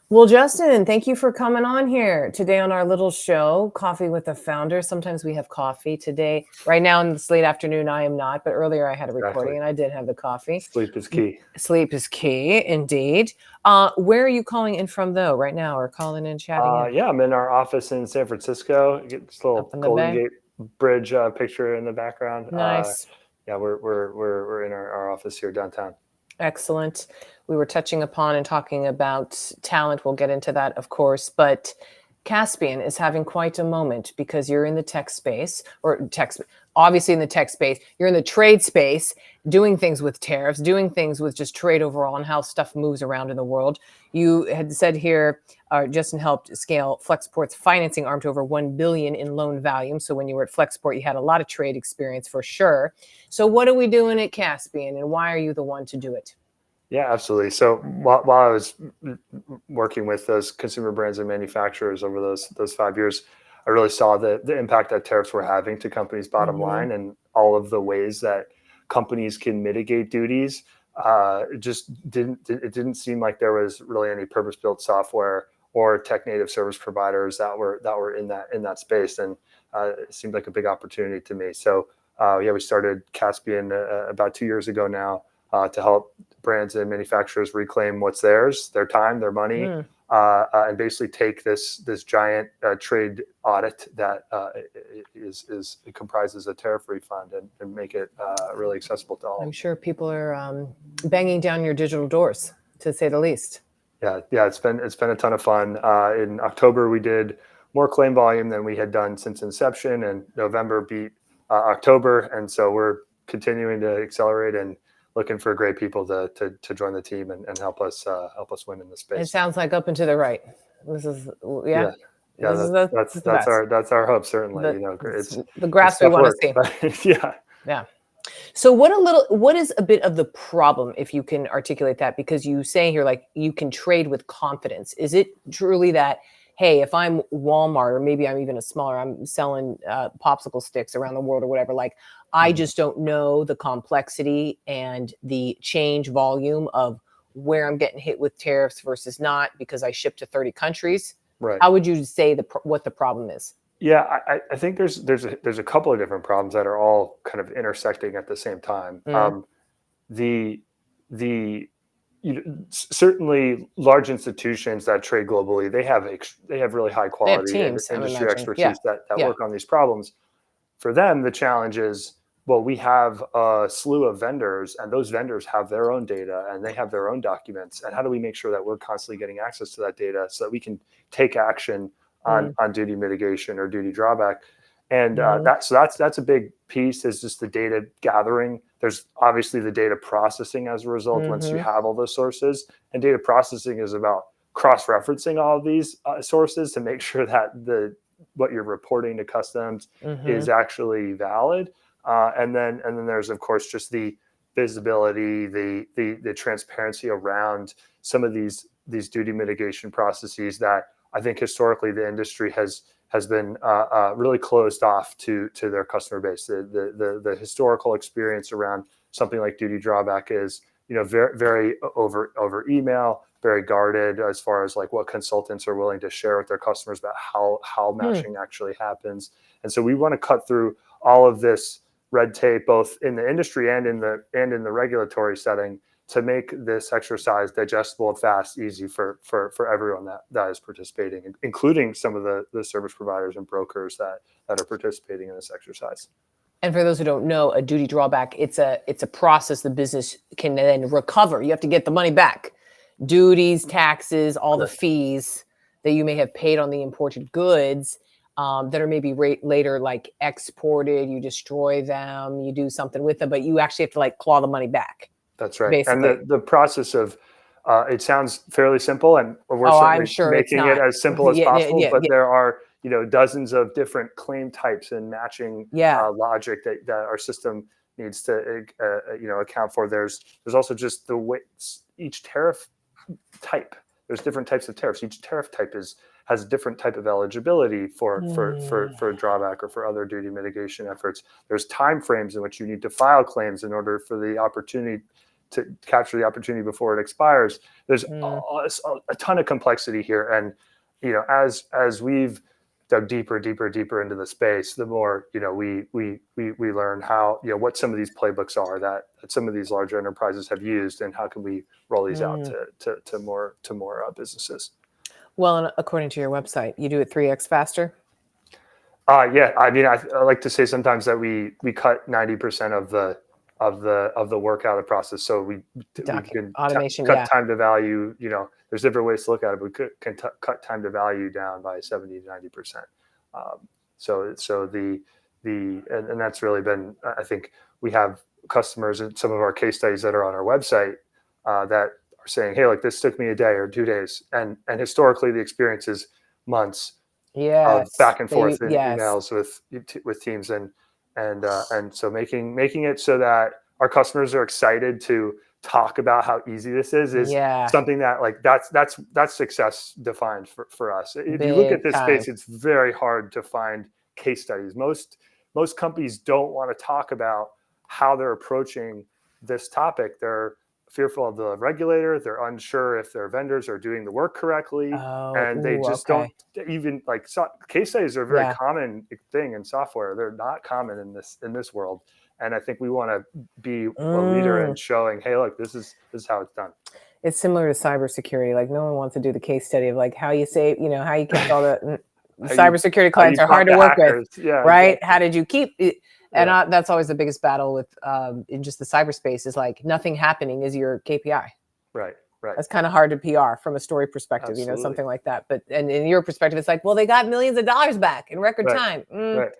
Well, Justin, thank you for coming on here today on our little show, Coffee with the Founder. Sometimes we have coffee today. Right now in this late afternoon, I am not, but earlier I had a Exactly. recording and I did have the coffee. Sleep is key. Sleep is key, indeed. Where are you calling in from, though, right now, or calling in, chatting in? Yeah, I'm in our office in San Francisco. You get this Up little in the Golden Bay? Gate Bridge picture in the background. Nice. Yeah, we're in our office here downtown. Excellent. We were touching upon and talking about talent. We'll get into that, of course. But Caspian is having quite a moment because you're in the tech space, obviously in the tech space. You're in the trade space, doing things with tariffs, doing things with just trade overall and how stuff moves around in the world. You had said here, Justin helped scale Flexport's financing arm to over $1 billion in loan volume. So when you were at Flexport, you had a lot of trade experience for sure. So what are we doing at Caspian, and why are you the one to do it? Yeah, absolutely. So while I was working with those consumer brands and manufacturers over those 5 years, I really saw the impact that tariffs were having to companies' bottom Mm-hmm. line and all of the ways that companies can mitigate duties. It didn't seem like there was really any purpose-built software or tech native service providers that were in that space, and it seemed like a big opportunity to me. So yeah, we started Caspian about 2 years ago now to help brands and manufacturers reclaim what's theirs, their time, their money, Mm. and basically take this giant trade audit that it comprises a tariff refund and make it really accessible to I'm all. sure people are banging down your digital doors, to say the least. Yeah, it's been a ton of fun. In October, we did more claim volume than we had done since inception, and November beat October, and so we're continuing to accelerate and looking for great people to join the team and help us win in this It space. sounds like up and to the right. This is, yeah, Yeah, yeah, this is the best. that's our hope. Certainly, The, the it's grass we tough want to work, see. but yeah. Yeah. So what is a bit of the problem, if you can articulate that? Because you say here, like, you can trade with confidence. Is it truly that, hey, if I'm Walmart, or maybe I'm even a smaller, I'm selling popsicle sticks around the world or whatever, like, I Mhm. just don't know the complexity and the change volume of where I'm getting hit with tariffs versus not because I ship to 30 countries. Right. How would you say what the problem is? Yeah, I think there's a couple of different problems that are all kind of intersecting at the same time. Mm. The the Certainly large institutions that trade globally, they have really high They have quality teams, I'm industry imagining. Yeah. expertise that Yeah. work on these problems. For them, the challenge is, well, we have a slew of vendors, and those vendors have their own data and they have their own documents. And how do we make sure that we're constantly getting access to that data so that we can take action Mm. on duty mitigation or duty drawback? And Mm. that's a big piece, is just the data gathering. There's obviously the data processing as a result once you Mm-hmm. have all those sources, and data processing is about cross-referencing all of these sources to make sure that the what you're reporting to customs Mm-hmm. is actually valid. And then there's of course just the visibility, the transparency around some of these duty mitigation processes that I think historically the industry has been really closed off to their customer base. The historical experience around something like duty drawback is, very over email, very guarded as far as like what consultants are willing to share with their customers about how Hmm. matching actually happens. And so we want to cut through all of this red tape, both in the industry and in the regulatory setting, to make this exercise digestible and fast, easy for everyone that is participating, including some of the service providers and brokers that are participating in this exercise. And for those who don't know, a duty drawback, it's a process the business can then recover. You have to get the money back. Duties, taxes, all the Correct. fees that you may have paid on the imported goods, that are maybe later like exported, you destroy them, you do something with them, but you actually have to like claw the money back, That's right. And basically. the process of it sounds fairly simple, and we're Oh, I'm certainly sure it's making it not. as simple as Yeah, yeah, possible. yeah, But yeah. there are dozens of different claim types and matching Yeah. logic that our system needs to account for. There's also just the way each tariff type. There's different types of tariffs. Each tariff type has a different type of eligibility for a drawback or for other duty mitigation efforts. There's time frames in which you need to file claims in order for the opportunity to capture the opportunity before it expires. There's a ton of complexity here, and as we've dug deeper into the space, the more we learn how what some of these playbooks are that some of these larger enterprises have used, and how can we roll these out to more businesses. Well, and according to your website, you do it 3x faster. Yeah, I mean, I like to say sometimes that we cut 90% of the work out of the process. So we can automation, cut time to value. There's different ways to look at it, but we can cut time to value down by 70 to 90%. And that's really been, I think we have customers in some of our case studies that are on our website that are saying, hey, like this took me a day or 2 days. And historically the experience is months of back and forth in emails with teams, and so making it so that our customers are excited to talk about how easy this is something that like that's success defined for us. If you look at this space, it's very hard to find case studies. Most companies don't want to talk about how they're approaching this topic. They're fearful of the regulator. They're unsure if their vendors are doing the work correctly, and they just don't even like. Case studies are a very common thing in software. They're not common in this world, and I think we want to be a leader in showing, hey, look, this is how it's done. It's similar to cybersecurity. Like no one wants to do the case study of like how you say, how you kept all the cybersecurity clients are hard to work with, right? Exactly. How did you keep it? And that's always the biggest battle with in just the cyberspace is like nothing happening is your KPI. Right. That's kind of hard to PR from a story perspective, Absolutely. Something like that. But and in your perspective, it's like, well, they got millions of dollars back in record time. Right.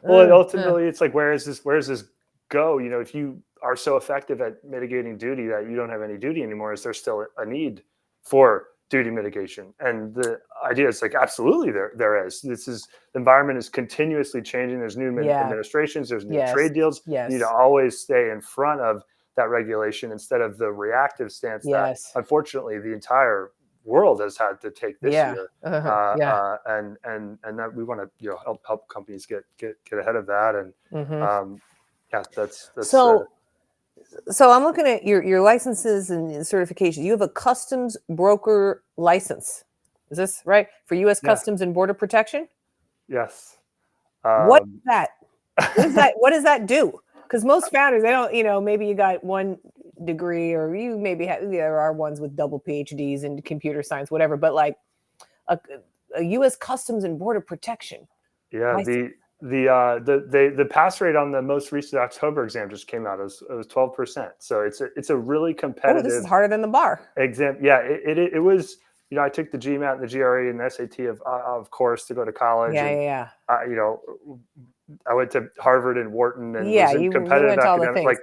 Well, ultimately, it's like, where does this go? If you are so effective at mitigating duty that you don't have any duty anymore, is there still a need for duty mitigation? And the idea is like, absolutely there is. The environment is continuously changing. There's new administrations, there's new trade deals. You need to always stay in front of that regulation instead of the reactive stance that unfortunately the entire world has had to take this year. And that we want to help companies get ahead of that. And that's so I'm looking at your licenses and certifications. You have a customs broker license. Is this right? For U.S. Customs and Border Protection? Yes. What is that? What does that do? Because most founders, they don't, maybe you got one degree or you maybe there are ones with double PhDs in computer science, whatever, but like a U.S. Customs and Border Protection. Yeah. The pass rate on the most recent October exam just came out. It was 12%. So it's a really competitive. Oh, this is harder than the bar exam. Yeah, it was. I took the GMAT and the GRE and the SAT of course to go to college. I went to Harvard and Wharton and was in competitive academic.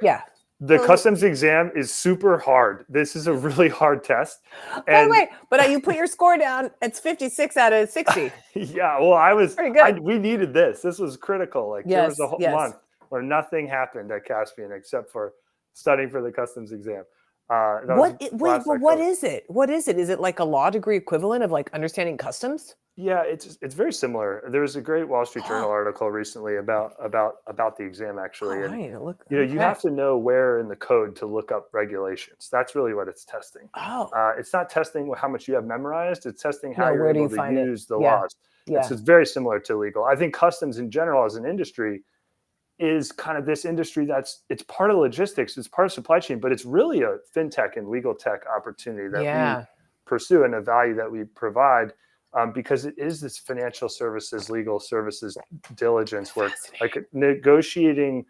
The customs exam is super hard. This is a really hard test. But you put your score down. It's 56 out of 60. Yeah, well, I was pretty good. We needed this. This was critical. Like there was a whole month where nothing happened at Caspian except for studying for the customs exam. What is it? What is it? Is it like a law degree equivalent of like understanding customs? Yeah, it's very similar. There was a great Wall Street Journal article recently about the exam actually. You have to know where in the code to look up regulations. That's really what it's testing. It's not testing how much you have memorized. It's testing how you're able to use the laws. Yeah. So it's very similar to legal. I think customs in general as an industry is kind of this industry it's part of logistics, it's part of supply chain, but it's really a fintech and legal tech opportunity that we pursue and a value that we provide. Because it is this financial services, legal services diligence work, like negotiating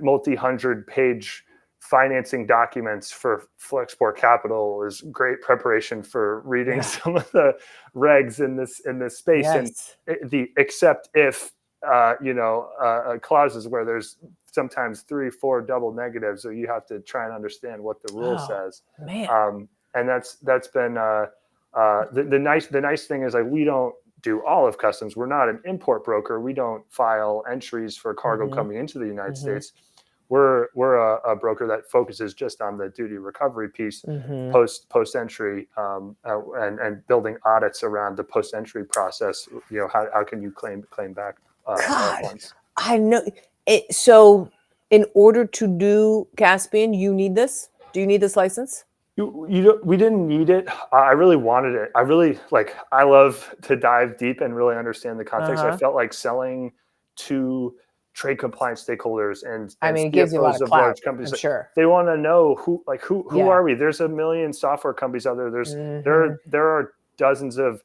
multi-100-page financing documents for Flexport Capital is great preparation for reading some of the regs in this space and the except if clauses where there's sometimes 3-4 double negatives, so you have to try and understand what the rule says. And that's been. The nice thing is like we don't do all of customs. We're not an import broker. We don't file entries for cargo coming into the United States. We're a broker that focuses just on the duty recovery piece, post entry, and building audits around the post entry process. How can you claim back funds? I know it. So in order to do Caspian, you need this. Do you need this license? We didn't need it. I really wanted it. I love to dive deep and really understand the context. I felt like selling to trade compliance stakeholders and It gives you a lot CFOs of of clout, large companies. I'm sure. They want to know who Yeah. are we? There's a million software companies out there. There are dozens of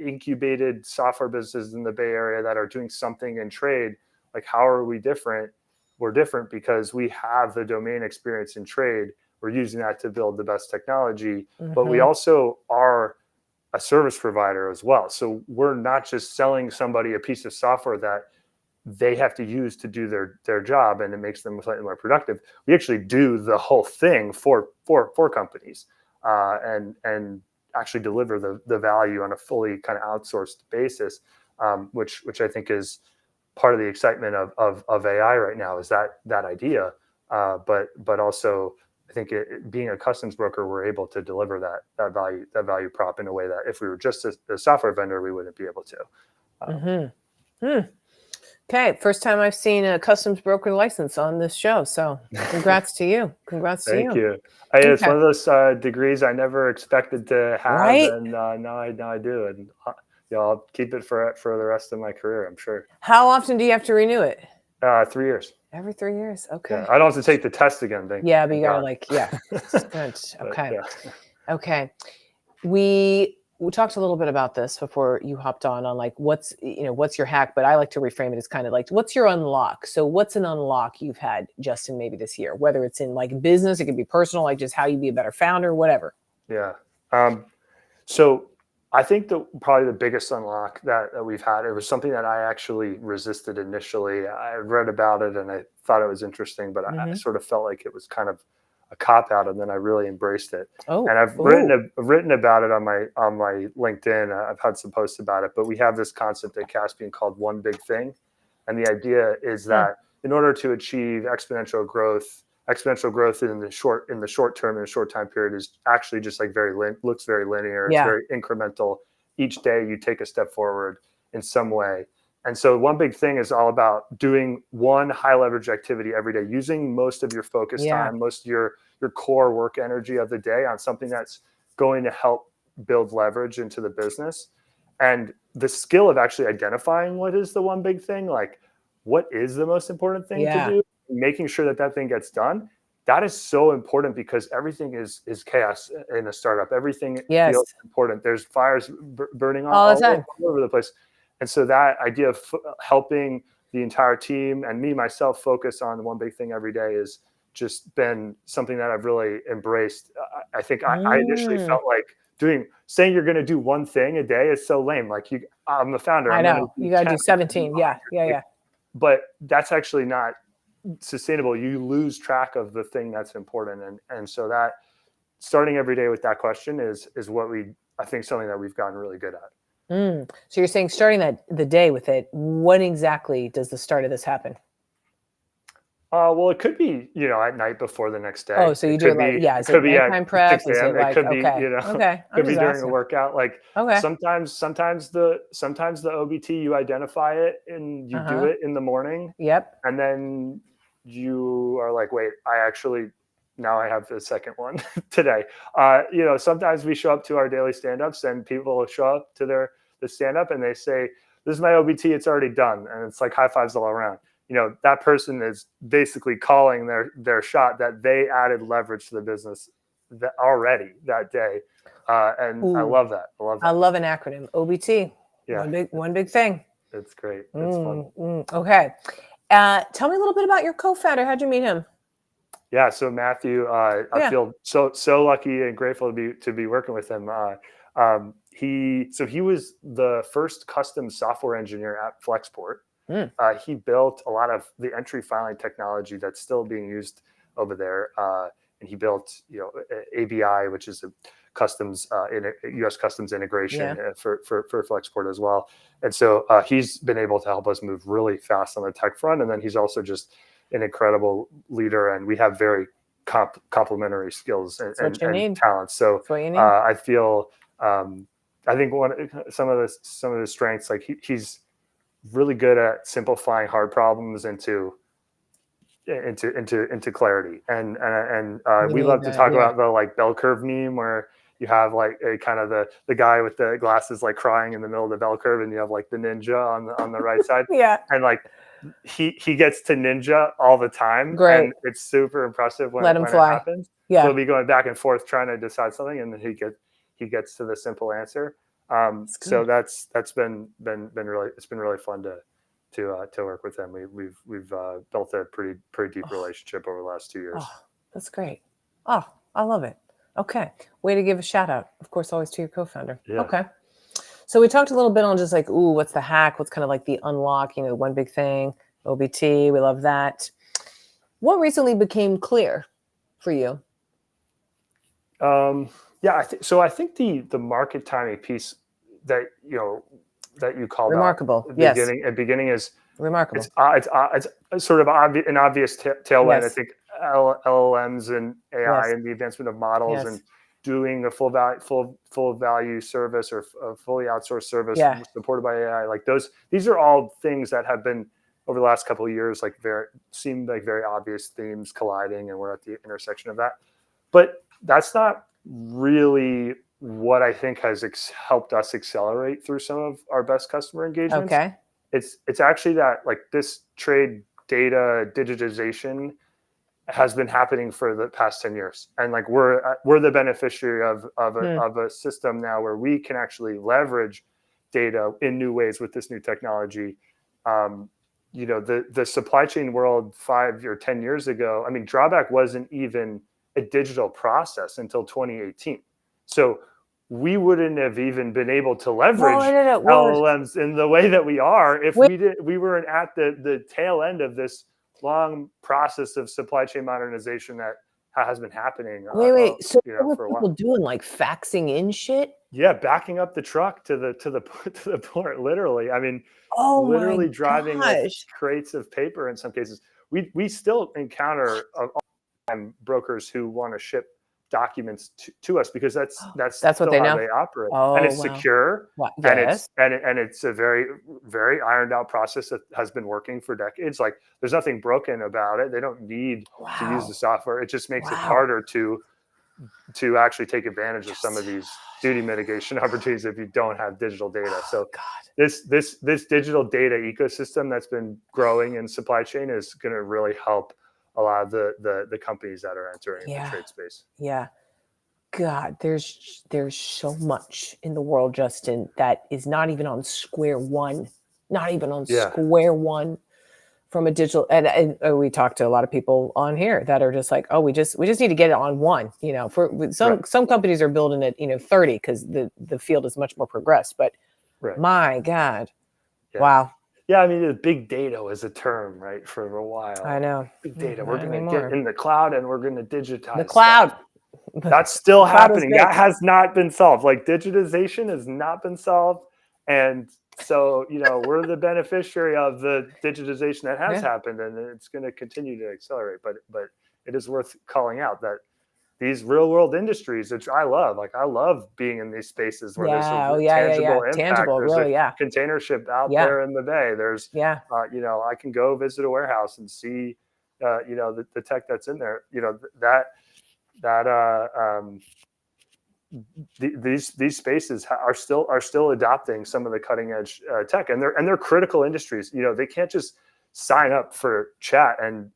incubated software businesses in the Bay Area that are doing something in trade. Like, how are we different? We're different because we have the domain experience in trade. We're using that to build the best technology, but we also are a service provider as well. So we're not just selling somebody a piece of software that they have to use to do their job and it makes them slightly more productive. We actually do the whole thing for companies and actually deliver the value on a fully kind of outsourced basis, which I think is part of the excitement of AI right now, is that idea. But also, I think being a customs broker, we're able to deliver that value prop in a way that if we were just a software vendor, we wouldn't be able to. Okay, first time I've seen a customs broker license on this show. So congrats to you. Thank you. It's one of those degrees I never expected to have, right? And now I do, and I'll keep it for the rest of my career, I'm sure. How often do you have to renew it? 3 years. Every 3 years. Okay. Yeah, I don't have to take the test again. But you gotta Okay. Okay. We talked a little bit about this before you hopped on like what's your hack, but I like to reframe it as kind of like, what's your unlock? So what's an unlock you've had, Justin, maybe this year, whether it's in like business, it could be personal, like just how you be a better founder, whatever. Yeah. So I think probably the biggest unlock that we've had, it was something that I actually resisted initially. I read about it and I thought it was interesting, but I sort of felt like it was kind of a cop out, and then I really embraced it. And I've written about it on my LinkedIn. I've had some posts about it, but we have this concept at Caspian called one big thing. And the idea is that in order to achieve exponential growth in the short term, in a short time period, is actually just like looks very linear. It's very incremental. Each day you take a step forward in some way. And so one big thing is all about doing one high leverage activity every day, using most of your focus time, most of your core work energy of the day on something that's going to help build leverage into the business. And the skill of actually identifying what is the one big thing, like what is the most important thing to do, making sure that thing gets done. That is so important because everything is chaos in a startup. Everything feels important. There's fires burning all over the place. And so that idea of helping the entire team and me, myself, focus on one big thing every day has just been something that I've really embraced. I think I initially felt like saying you're going to do one thing a day is so lame. Like I'm the founder. I know. You got to do 17. Yeah. But that's actually not sustainable. You lose track of the thing that's important. And so that starting every day with that question is what I think something that we've gotten really good at. So you're saying starting the day with it, when exactly does the start of this happen? Well, it could be, at night before the next day. Oh, so you do it is it nighttime prep? Is it like, it could be, could be during a workout. Like sometimes the OBT, you identify it and you do it in the morning. Yep. And then you are like, wait, now I have the second one today. Sometimes we show up to our daily stand-ups and people show up to the stand-up and they say, this is my OBT, it's already done. And it's like high fives all around. That person is basically calling their shot that they added leverage to the business already that day. And I love that. I love an acronym, OBT. Yeah. One big thing. It's great. It's fun. Okay. Tell me a little bit about your co-founder. How'd you meet him? Yeah. So Matthew, I feel so lucky and grateful to be working with him. He was the first custom software engineer at Flexport. He built a lot of the entry filing technology that's still being used over there, and he built ABI, which is a customs U.S. customs integration for Flexport as well. And so he's been able to help us move really fast on the tech front, and then he's also just an incredible leader, and we have very complementary skills and talents. So I feel I think some of the strengths, like he's really good at simplifying hard problems into into clarity. And We we need love to that. talk Yeah. about the like bell curve meme where you have like a kind of the guy with the glasses like crying in the middle of the bell curve, and you have like the ninja on the right side. Yeah. And like he gets to ninja all the time, Great. and it's super impressive when Let him it fly. happens. Yeah. So he'll be going back and forth trying to decide something, and then he gets to the simple answer. So that's been really, it's been really fun to work with them. We've built a pretty deep relationship over the last 2 years. Oh, that's great. Oh, I love it. Okay. Way to give a shout out. Of course, always to your co-founder. Yeah. Okay. So we talked a little bit on just like, ooh, what's the hack? What's kind of like the unlock, one big thing, OBT. We love that. What recently became clear for you? Yeah, I think the market timing piece that that you called Remarkable. out Yes. beginning is Remarkable. it's sort of an obvious tailwind. Yes. I think LLMs and AI Yes. and the advancement of models Yes. and doing a full value service or a fully outsourced service Yeah. supported by AI, like these are all things that have been over the last couple of years seemed like very obvious themes colliding, and we're at the intersection of that. But that's not really what I think has helped us accelerate through some of our best customer engagements. Okay. It's actually that like this trade data digitization has been happening for the past 10 years, and like we're the beneficiary of a system now where we can actually leverage data in new ways with this new technology. The supply chain world 5 or 10 years ago, I mean, drawback wasn't even a digital process until 2018. So we wouldn't have even been able to leverage LLMs in the way that we are if we weren't at the tail end of this long process of supply chain modernization that has been happening. Wait. So what were for a people while. doing? Like faxing in shit? Yeah, backing up the truck to the port, literally. I mean, Oh literally my driving with gosh. crates of paper in some cases. We still encounter brokers who want to ship documents to us because that's what still they how know. they operate, Oh, and it's wow. secure, Yes. and it's a very, very ironed out process that has been working for decades. Like there's nothing broken about it. They don't need to use the software. It just makes it harder to actually take advantage of some of these duty mitigation opportunities if you don't have digital data. So this digital data ecosystem that's been growing in supply chain is going to really help a lot of the companies that are entering the trade space. Yeah. God, there's so much in the world, Justin, that is not even on square one. Not even on square one from a digital. And we talked to a lot of people on here that are just like, oh, we just need to get it on one. For some companies are building it, 30 because the field is much more progressed. But my God, wow. Yeah, I mean, the big data was a term, right, for a while. I know. Big data. We're going to get in the cloud and we're going to digitize the cloud. Stuff. That's still happening. That has not been solved. Like digitization has not been solved. And so, we're the beneficiary of the digitization that has happened, and it's going to continue to accelerate. But it is worth calling out that these real world industries, which I love, I love being in these spaces where there's a tangible impact. There's really, a container ship out there in the bay. There's, I can go visit a warehouse and see, the tech that's in there. These spaces are still adopting some of the cutting edge tech, and they're critical industries. They can't just sign up for chat and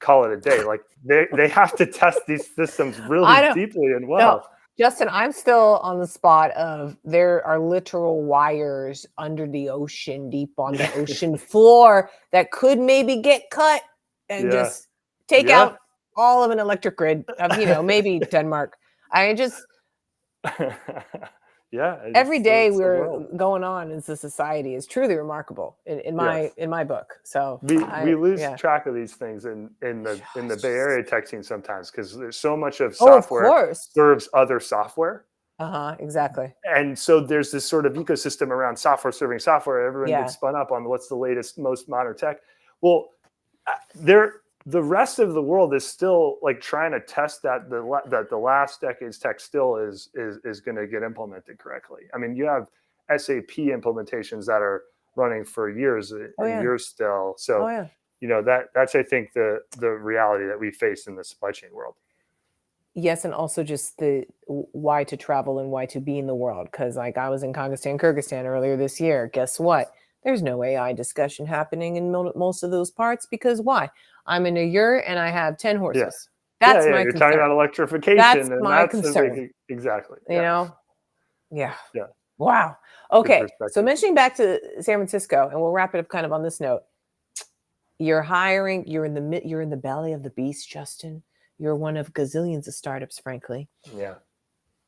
call it a day. Like they have to test these systems really deeply and well. No, Justin, I'm still on the spot of there are literal wires under the ocean, deep on the ocean floor that could maybe get cut and just take out all of an electric grid of, maybe Denmark. I just every day we're going on as a society is truly remarkable in my book. So we lose track of these things in the Bay Area tech scene sometimes because there's so much of software serves other software. Exactly. And so there's this sort of ecosystem around software serving software. Everyone gets spun up on what's the latest, most modern tech. Well, the rest of the world is still like trying to test that the last decade's tech still is going to get implemented correctly. I mean, you have SAP implementations that are running for years and years still. So that's I think the reality that we face in the supply chain world. Yes, and also just the why to travel and why to be in the world. Because like I was in Kyrgyzstan earlier this year. Guess what? There's no AI discussion happening in most of those parts because why? I'm in a yurt and I have 10 Yeah. horses. That's my You're talking concern. about electrification, That's and my that's the concern. big, exactly. You know? Yeah. Yeah. Wow. Good Okay. So perspective. mentioning back to San Francisco, and we'll wrap it up kind of on this note. You're hiring, you're in the belly of the beast, Justin. You're one of gazillions of startups, frankly. Yeah.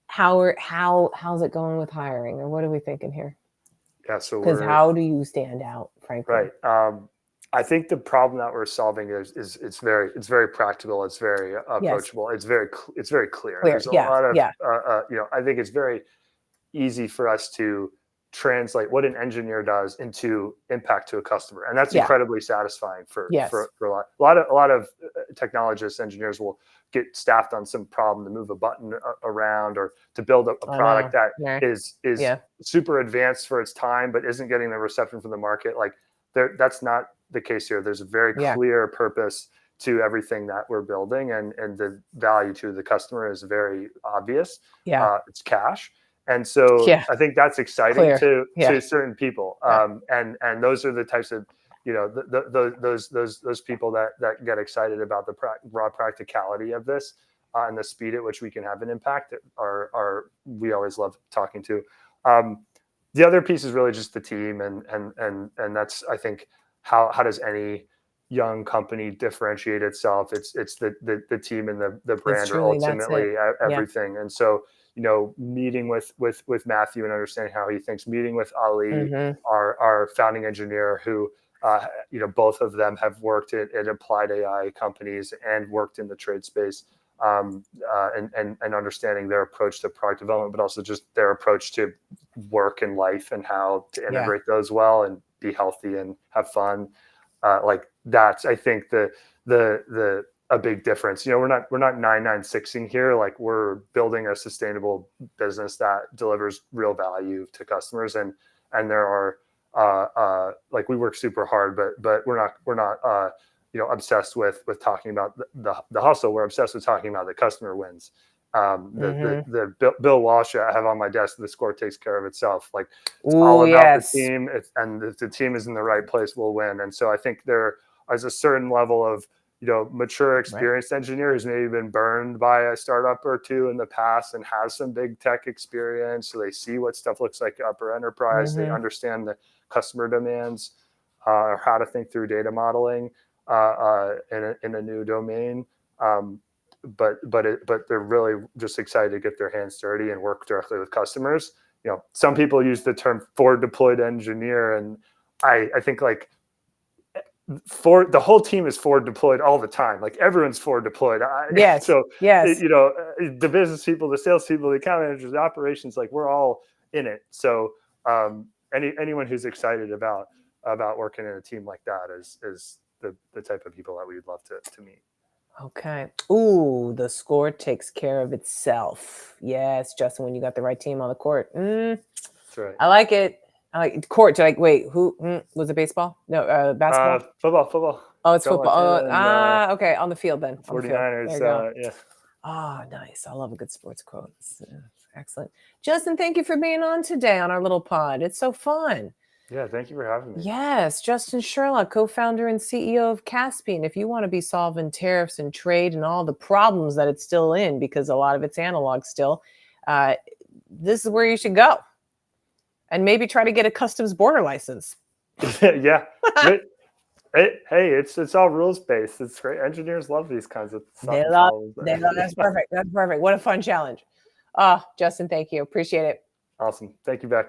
How's it going with hiring, or what are we thinking here? Yeah. So Because how do you stand out, frankly? right. I think the problem that we're solving is it's very practical. It's very approachable. It's very clear. There's a lot of I think it's very easy for us to translate what an engineer does into impact to a customer, and that's incredibly satisfying for a lot of technologists. Engineers will get staffed on some problem to move a button around or to build a product that is super advanced for its time but isn't getting the reception from the market. Like that's not the case here. There's a very clear purpose to everything that we're building, and the value to the customer is very obvious. It's cash. And so I think that's exciting to certain people. And those are the types of, those people that get excited about the raw practicality of this and the speed at which we can have an impact are we always love talking to. The other piece is really just the team. And that's, I think, how does any young company differentiate itself? It's the team and the brand are ultimately everything. And so, meeting with Matthew and understanding how he thinks, meeting with Ali, our founding engineer, who, both of them have worked at applied AI companies and worked in the trade space, and understanding their approach to product development, but also just their approach to work and life and how to integrate those well and be healthy and have fun. Like that's, I think, a big difference. We're not 996ing here. Like we're building a sustainable business that delivers real value to customers. And there are like we work super hard, but we're not obsessed with talking about the hustle. We're obsessed with talking about the customer wins. The Bill Walsh I have on my desk, the score takes care of itself. Like it's all about the team. And if the team is in the right place, we'll win. And so I think there is a certain level of mature, experienced engineer who's maybe been burned by a startup or two in the past and has some big tech experience. So they see what stuff looks like upper enterprise. They understand the customer demands, or how to think through data modeling in a new domain. But they're really just excited to get their hands dirty and work directly with customers. Some people use the term forward deployed engineer, and I think like the whole team is forward deployed all the time. Like everyone's forward deployed. So the business people, the sales people, the account managers, the operations, like we're all in it. So anyone who's excited about working in a team like that is the type of people that we'd love to meet. Okay. Ooh, the score takes care of itself. Yes, Justin, when you got the right team on the court. That's right. I like it. I like court. Wait, who was it? Baseball? No, basketball. Football. Oh, it's football. Okay, on the field then. 49ers. There you go. Yeah. Oh, nice. I love a good sports quote. Excellent. Justin, thank you for being on today on our little pod. It's so fun. Yeah, thank you for having me. Yes, Justin Sherlock, co-founder and CEO of Caspian. If you want to be solving tariffs and trade and all the problems that it's still in, because a lot of it's analog still, this is where you should go. And maybe try to get a customs border license. Yeah. Hey, it's all rules based. It's great. Engineers love these kinds of They love. That's perfect. That's perfect. What a fun challenge. Justin, thank you. Appreciate it. Awesome. Thank you, Beck.